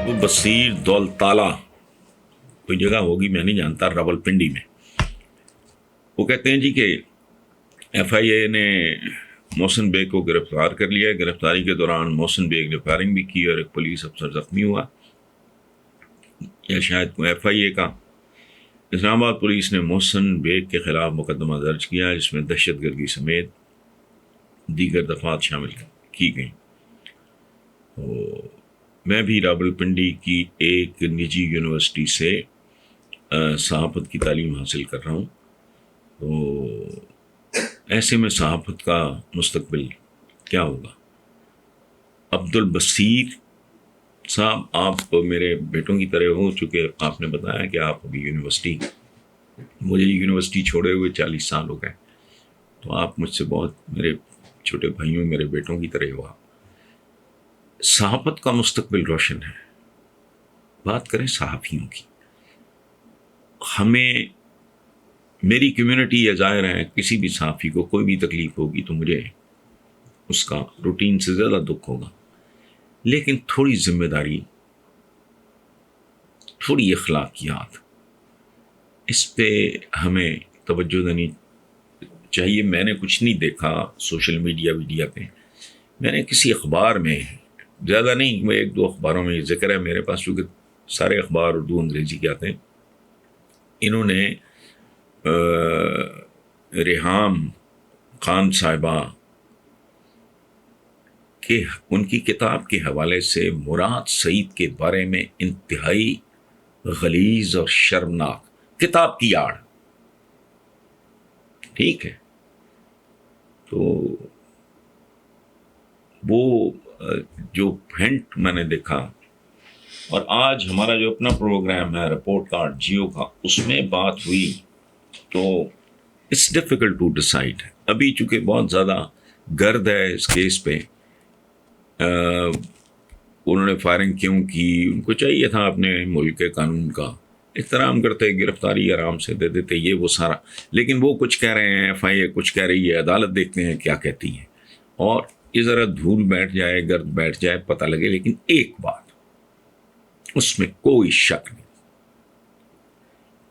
وہ بصیر دولتالہ کوئی جگہ ہوگی، میں نہیں جانتا، راولپنڈی میں، وہ کہتے ہیں جی کہ ایف آئی اے نے محسن بیگ کو گرفتار کر لیا ہے. گرفتاری کے دوران محسن بیگ نے فائرنگ بھی کی اور ایک پولیس افسر زخمی ہوا، یا شاید کوئی ایف آئی اے کا. اسلام آباد پولیس نے محسن بیگ کے خلاف مقدمہ درج کیا جس میں دہشت گردی سمیت دیگر دفعات شامل کی گئیں. میں بھی راولپنڈی کی ایک نجی یونیورسٹی سے صحافت کی تعلیم حاصل کر رہا ہوں، تو ایسے میں صحافت کا مستقبل کیا ہوگا؟ عبد البصیر صاحب، آپ میرے بیٹوں کی طرح ہو، چونکہ آپ نے بتایا کہ آپ ابھی مجھے یونیورسٹی چھوڑے ہوئے 40 سال ہو گئے، تو آپ مجھ سے بہت میرے چھوٹے بھائیوں، میرے بیٹوں کی طرح ہوا. صحافت کا مستقبل روشن ہے. بات کریں صحافیوں کی، ہمیں، میری کمیونٹی یہ ظاہر ہے، کسی بھی صحافی کو کوئی بھی تکلیف ہوگی تو مجھے اس کا روٹین سے زیادہ دکھ ہوگا، لیکن تھوڑی ذمہ داری، تھوڑی اخلاقیات، اس پہ ہمیں توجہ دینی چاہیے. میں نے کچھ نہیں دیکھا سوشل میڈیا پہ، میں نے کسی اخبار میں، زیادہ نہیں، میں 1-2 اخباروں میں یہ ذکر ہے میرے پاس، چونکہ سارے اخبار اردو انگریزی کے آتے ہیں. انہوں نے ریحام خان صاحبہ کہ ان کی کتاب کے حوالے سے مراد سعید کے بارے میں انتہائی غلیظ اور شرمناک کتاب کی آڑ، ٹھیک ہے، تو وہ جو ہنٹ میں نے دیکھا، اور آج ہمارا جو اپنا پروگرام ہے رپورٹ کارڈ جیو کا، اس میں بات ہوئی، تو اٹس ڈیفیکلٹ ٹو ڈیسائیڈ. ابھی چونکہ بہت زیادہ گرد ہے اس کیس پہ، انہوں نے فائرنگ کیوں کی، ان کو چاہیے تھا اپنے ملک کے قانون کا احترام کرتے، گرفتاری آرام سے دے دیتے، یہ وہ سارا. لیکن وہ کچھ کہہ رہے ہیں، ایف آئی اے کچھ کہہ رہی ہے، عدالت دیکھتے ہیں کیا کہتی ہے، اور یہ ذرا دھول بیٹھ جائے، گرد بیٹھ جائے، پتہ لگے. لیکن ایک بات، اس میں کوئی شک نہیں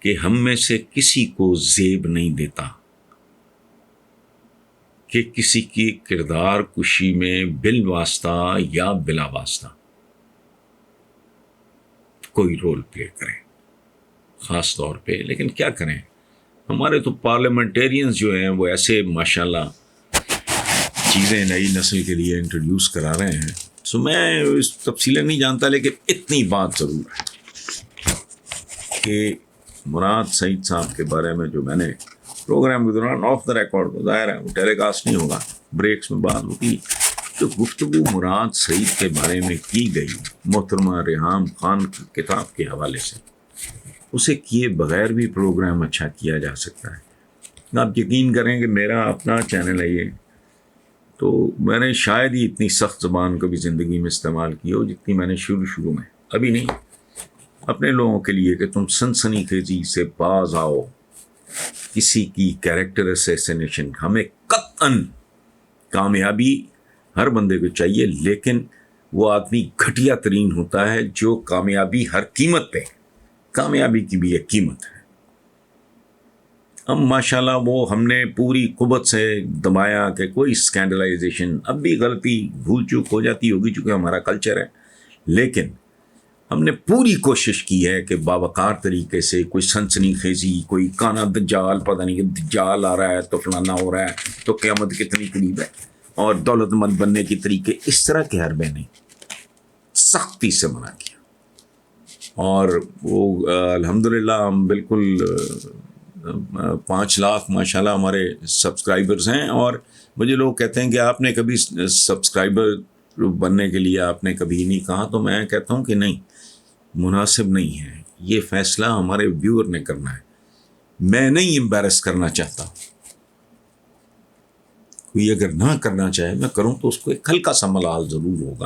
کہ ہم میں سے کسی کو زیب نہیں دیتا کہ کسی کی کردار کشی میں بالواسطہ یا بلا واسطہ کوئی رول پلے کرے، خاص طور پہ. لیکن کیا کریں، ہمارے تو پارلیمنٹیرینز جو ہیں وہ ایسے ماشاءاللہ چیزیں نئی نسل کے لیے انٹروڈیوس کرا رہے ہیں. سو میں اس تفصیلیں نہیں جانتا، لیکن اتنی بات ضرور ہے کہ مراد سعید صاحب کے بارے میں جو میں نے پروگرام کے دوران آف دا ریکارڈ، ظاہر ہے وہ ٹیلی کاسٹ نہیں ہوگا، بریکس میں بات ہوتی، جو گفتگو مراد سعید کے بارے میں کی گئی محترمہ ریحام خان کی کتاب کے حوالے سے، اسے کیے بغیر بھی پروگرام اچھا کیا جا سکتا ہے. آپ یقین کریں کہ میرا اپنا چینل ہے یہ، تو میں نے شاید ہی اتنی سخت زبان کبھی زندگی میں استعمال کی ہو جتنی میں نے شروع میں، ابھی نہیں، اپنے لوگوں کے لیے، کہ تم سنسنی خیزی سے باز آؤ. کسی کی کیریکٹر اسیسینیشن، ہمیں قطعاً کامیابی ہر بندے کو چاہیے، لیکن وہ آدمی گھٹیا ترین ہوتا ہے جو کامیابی ہر قیمت پہ، کامیابی کی بھی ایک قیمت ہے. ہم ماشاءاللہ ہم نے پوری قوت سے دبایا کہ کوئی اسکینڈلائزیشن، اب بھی غلطی بھول چوک ہو جاتی ہوگی چونکہ ہمارا کلچر ہے، لیکن ہم نے پوری کوشش کی ہے کہ باوقار طریقے سے کوئی سنسنی خیزی، کوئی کانا دجال، پتہ نہیں کہ دجال آ رہا ہے تو فلانا ہو رہا ہے تو قیامت کتنی قریب ہے، اور دولت مند بننے کی طریقے، اس طرح کے حربے نہیں، سختی سے منع کیا. اور وہ الحمدللہ ہم بالکل 5 لاکھ ماشاءاللہ ہمارے سبسکرائبرز ہیں، اور مجھے لوگ کہتے ہیں کہ آپ نے کبھی سبسکرائبر بننے کے لیے آپ نے کبھی نہیں کہا، تو میں کہتا ہوں کہ نہیں، مناسب نہیں ہے، یہ فیصلہ ہمارے ویور نے کرنا ہے. میں نہیں امبیرس کرنا چاہتا، کوئی اگر نہ کرنا چاہے میں کروں تو اس کو ایک ہلکا سا ملال ضرور ہوگا،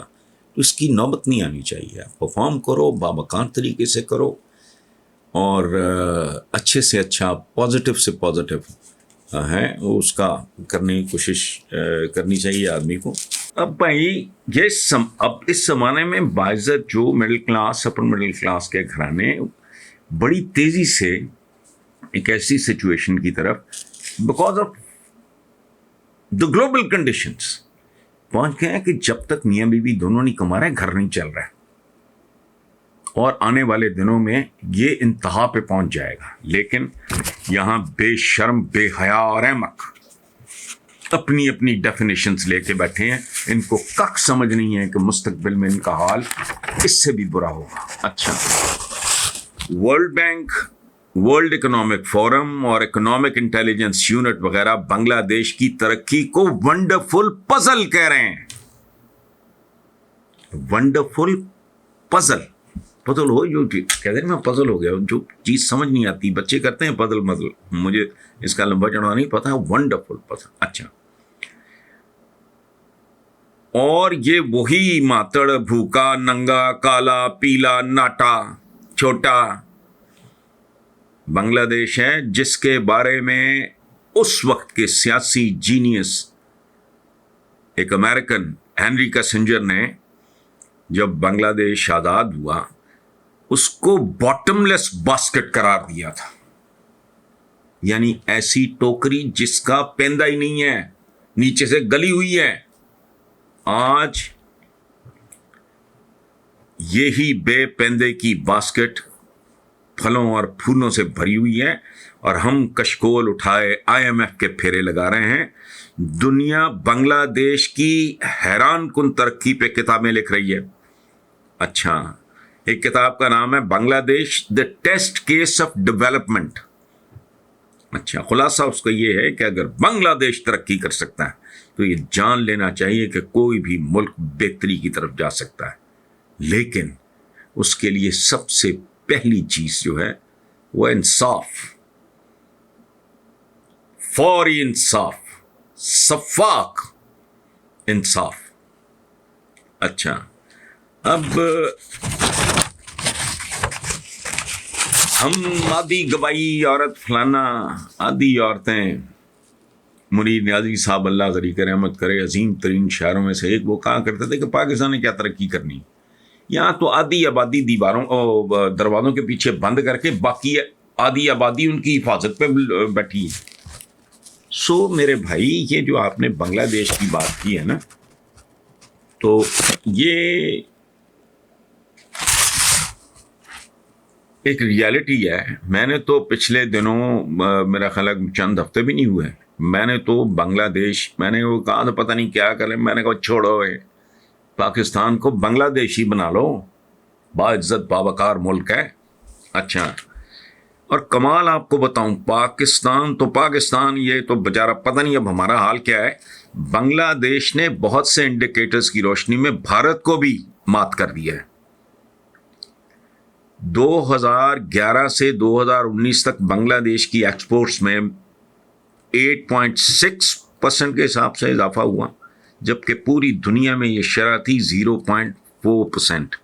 تو اس کی نوبت نہیں آنی چاہیے. پرفارم کرو، بابکان طریقے سے کرو، اور اچھے سے اچھا، پازیٹیو سے پازیٹیو ہیں اس کا کرنے کی کوشش کرنی چاہیے آدمی کو. اب بھائی یہ اب اس زمانے میں باعزت جو middle class upper middle class کے گھرانے بڑی تیزی سے ایک ایسی سچویشن کی طرف because of the global conditions پہنچ گئے ہیں کہ جب تک میاں بیوی دونوں نہیں کما رہے گھر نہیں چل رہا ہے. اور آنے والے دنوں میں یہ انتہا پہ پہنچ جائے گا. لیکن یہاں بے شرم بے حیا اور احمق اپنی اپنی ڈیفینیشنز لے کے بیٹھے ہیں. ان کو کک سمجھ نہیں ہے کہ مستقبل میں ان کا حال اس سے بھی برا ہوگا. اچھا، world bank, world economic forum اور اکنامک انٹیلیجنس یونٹ وغیرہ بنگلہ دیش کی ترقی کو ونڈرفل پزل کہہ رہے ہیں. ونڈرفل پزل ہو جو کہتے ہیں میں پزل ہو گیا، جو چیز سمجھ نہیں آتی بچے کرتے ہیں پزل مزل، مجھے اس کا لمبا چڑھا نہیں پتا. Wonderful puzzle. اچھا، اور یہ وہی ماتڑ بھوکا ننگا کالا پیلا ناٹا چھوٹا بنگلہ دیش ہے جس کے بارے میں اس وقت کے سیاسی جینیس ایک امریکن ہینری کسنجر نے جب بنگلہ دیش آزاد ہوا اس کو باٹم لیس باسکٹ قرار دیا تھا. یعنی ایسی ٹوکری جس کا پیندہ ہی نہیں ہے، نیچے سے گلی ہوئی ہے. آج یہی بے پیندے کی باسکٹ پھلوں اور پھولوں سے بھری ہوئی ہے اور ہم کشکول اٹھائے IMF کے پھیرے لگا رہے ہیں. دنیا بنگلہ دیش کی حیران کن ترقی پہ کتابیں لکھ رہی ہے. اچھا، ایک کتاب کا نام ہے بنگلہ دیش the test case of development. اچھا، خلاصہ اس کا یہ ہے کہ اگر بنگلہ دیش ترقی کر سکتا ہے تو یہ جان لینا چاہیے کہ کوئی بھی ملک بہتری کی طرف جا سکتا ہے. لیکن اس کے لیے سب سے پہلی چیز جو ہے وہ انصاف، فوری انصاف، شفاف انصاف. اچھا، اب ہم آدھی گوائی عورت فلانا آدھی عورتیں، منیر نیازی صاحب اللہ غنی کا رحمت کرے عظیم ترین شاعروں میں سے ایک، وہ کہا کرتے تھے کہ پاکستان نے کیا ترقی کرنی، یہاں تو آدھی آبادی دیواروں دروازوں کے پیچھے بند کر کے باقی آدھی آبادی ان کی حفاظت پہ بیٹھی ہے. سو میرے بھائی یہ جو آپ نے بنگلہ دیش کی بات کی ہے نا، تو یہ ایک ریالٹی ہے. میں نے تو پچھلے دنوں میرا خیال چند ہفتے بھی نہیں ہوئے، میں نے تو بنگلہ دیش، میں نے وہ کہا تو پتہ نہیں کیا کریں، میں نے کہا چھوڑو پاکستان کو بنگلہ دیش ہی بنا لو، باعزت باوقار ملک ہے. اچھا، اور کمال آپ کو بتاؤں، پاکستان یہ تو بیچارہ پتہ نہیں اب ہمارا حال کیا ہے. بنگلہ دیش نے بہت سے انڈیکیٹرز کی روشنی میں بھارت کو بھی مات کر دیا ہے. 2011 سے 2019 تک بنگلہ دیش کی ایکسپورٹس میں 8.6% کے حساب سے اضافہ ہوا، جبکہ پوری دنیا میں یہ شرح تھی 0.4%.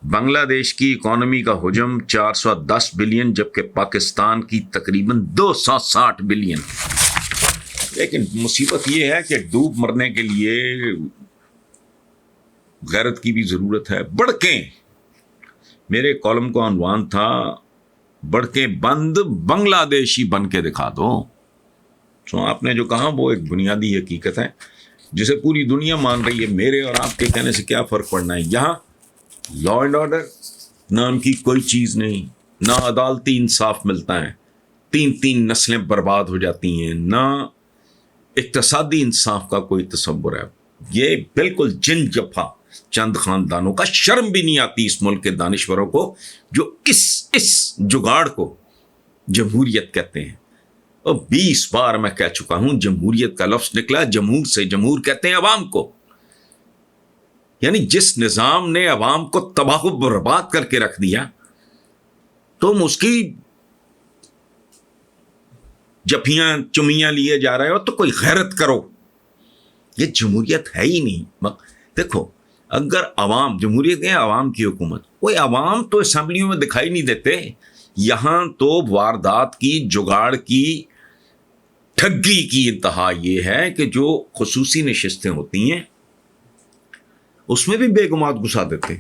بنگلہ دیش کی اکانومی کا حجم 410 بلین جبکہ پاکستان کی تقریباً 260 بلین. لیکن مصیبت یہ ہے کہ ڈوب مرنے کے لیے غیرت کی بھی ضرورت ہے. بڑکیں، میرے کالم کا عنوان تھا بڑکیں بند بنگلہ دیشی بن کے دکھا دو. تو آپ نے جو کہا وہ ایک بنیادی حقیقت ہے جسے پوری دنیا مان رہی ہے. میرے اور آپ کے کہنے سے کیا فرق پڑنا ہے. یہاں لا اینڈ آرڈر نام کی کوئی چیز نہیں، نہ عدالتی انصاف ملتا ہے، 3 نسلیں برباد ہو جاتی ہیں، نہ اقتصادی انصاف کا کوئی تصور ہے. یہ بالکل جن جفا چند خاندانوں کا، شرم بھی نہیں آتی اس ملک کے دانشوروں کو جو اس جگاڑ کو جمہوریت کہتے ہیں. اور 20 بار میں کہہ چکا ہوں جمہوریت کا لفظ نکلا جمہور سے. جمہور کہتے ہیں عوام کو، یعنی جس نظام نے عوام کو تباہ و برباد کر کے رکھ دیا تم اس کی جفیاں چمیاں لیے جا رہے ہو تو کوئی غیرت کرو. یہ جمہوریت ہے ہی نہیں. دیکھو، اگر عوام، جمہوریت ہے عوام کی حکومت، کوئی عوام تو اسمبلیوں میں دکھائی نہیں دیتے. یہاں تو واردات کی، جگاڑ کی، ٹھگی کی انتہا یہ ہے کہ جو خصوصی نشستیں ہوتی ہیں اس میں بھی بیگمات گھسا دیتے.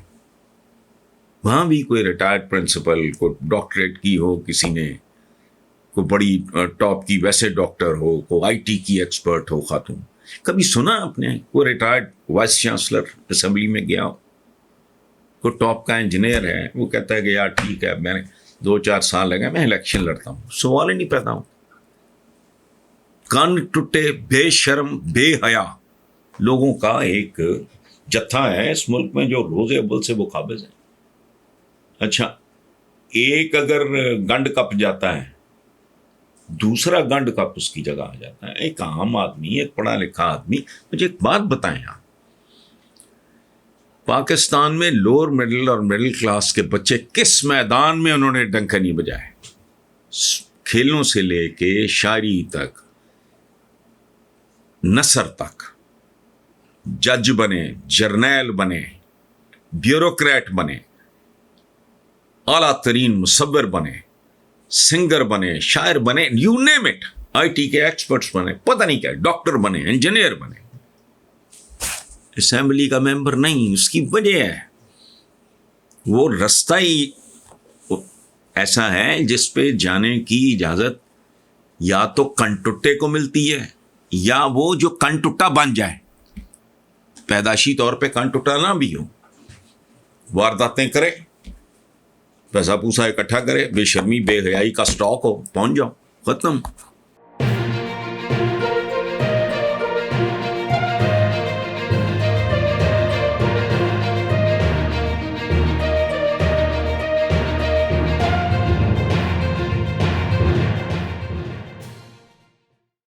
وہاں بھی کوئی ریٹائرڈ پرنسپل، کوئی ڈاکٹریٹ کی ہو کسی نے، کوئی بڑی ٹاپ کی ویسے ڈاکٹر ہو، کوئی آئی ٹی کی ایکسپرٹ ہو خاتون. کبھی سنا آپ نے کوئی ریٹائرڈ وائس چانسلر اسمبلی میں گیا ہو، کوئی ٹاپ کا انجینئر ہے، وہ کہتا ہے کہ یار ٹھیک ہے میں نے 2-4 سال لگے میں الیکشن لڑتا ہوں؟ سوال ہی نہیں پیدا ہو. کان ٹوٹے بے شرم بے حیا لوگوں کا ایک جتھا ہے اس ملک میں جو روز اول سے وہ قابض ہیں. اچھا، ایک اگر گنڈ کپ جاتا ہے دوسرا گنڈ کپ اس کی جگہ آ جاتا ہے. ایک عام آدمی، ایک پڑھا لکھا آدمی، مجھے ایک بات بتائیں آپ، پاکستان میں لوور مڈل اور مڈل کلاس کے بچے کس میدان میں انہوں نے ڈنکا نہیں بجائے؟ کھیلوں سے لے کے شاعری تک، نثر تک، جج بنے، جرنیل بنے، بیوروکریٹ بنے، اعلیٰ ترین مصور بنے، سنگر بنے، شاعر بنے، you name it, I T کے ایکسپرٹس بنے، پتہ نہیں کیا، ڈاکٹر بنے، انجینئر بنے. اسمبلی کا ممبر نہیں. اس کی وجہ ہے وہ رستہ ہی ایسا ہے جس پہ جانے کی اجازت یا تو کنٹٹے کو ملتی ہے یا وہ جو کنٹٹا بن جائے، پیدائشی طور پہ کنٹٹا نہ بھی ہو، وارداتیں کرے، پیسہ پوسا اکٹھا کرے، بے شرمی بے حیائی کا سٹاک ہو، پہنچ جاؤ، ختم.